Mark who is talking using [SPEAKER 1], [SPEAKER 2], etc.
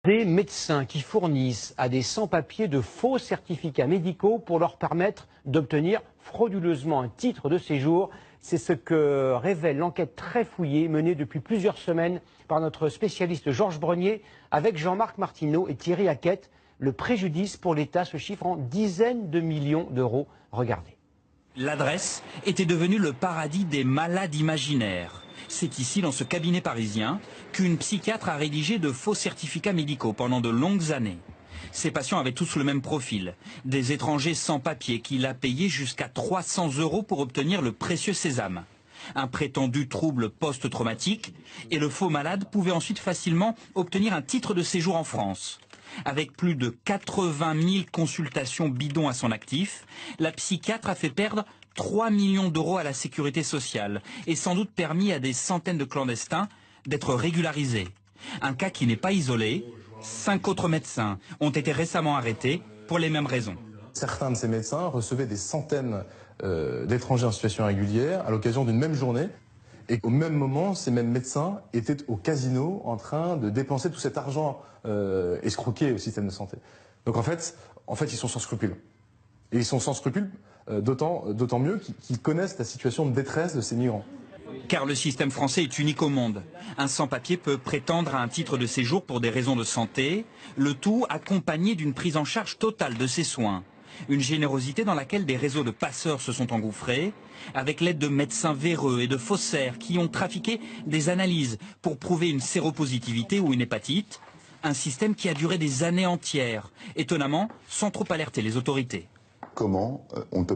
[SPEAKER 1] Des médecins qui fournissent à des sans-papiers de faux certificats médicaux pour leur permettre d'obtenir frauduleusement un titre de séjour. C'est ce que révèle l'enquête très fouillée menée depuis plusieurs semaines par notre spécialiste Georges Brenier avec Jean-Marc Martineau et Thierry Hackett. Le préjudice pour l'État se chiffre en dizaines de millions d'euros. Regardez.
[SPEAKER 2] L'adresse était devenue le paradis des malades imaginaires. C'est ici, dans ce cabinet parisien, qu'une psychiatre a rédigé de faux certificats médicaux pendant de longues années. Ces patients avaient tous le même profil. Des étrangers sans papier qui l'a payé jusqu'à 300 € pour obtenir le précieux sésame. Un prétendu trouble post-traumatique, et le faux malade pouvait ensuite facilement obtenir un titre de séjour en France. Avec plus de 80 000 consultations bidons à son actif, la psychiatre a fait perdre 3 millions d'euros à la sécurité sociale et sans doute permis à des centaines de clandestins d'être régularisés. Un cas qui n'est pas isolé. 5 autres médecins ont été récemment arrêtés pour les mêmes raisons.
[SPEAKER 3] Certains de ces médecins recevaient des centaines d'étrangers en situation irrégulière à l'occasion d'une même journée. Et au même moment, ces mêmes médecins étaient au casino en train de dépenser tout cet argent escroqué au système de santé. Donc en fait, ils sont sans scrupules. Et ils sont sans scrupules d'autant mieux qu'ils connaissent la situation de détresse de ces migrants.
[SPEAKER 2] Car le système français est unique au monde. Un sans-papier peut prétendre à un titre de séjour pour des raisons de santé, le tout accompagné d'une prise en charge totale de ses soins. Une générosité dans laquelle des réseaux de passeurs se sont engouffrés, avec l'aide de médecins véreux et de faussaires qui ont trafiqué des analyses pour prouver une séropositivité ou une hépatite. Un système qui a duré des années entières, étonnamment sans trop alerter les autorités.
[SPEAKER 4] Comment on ne peut pas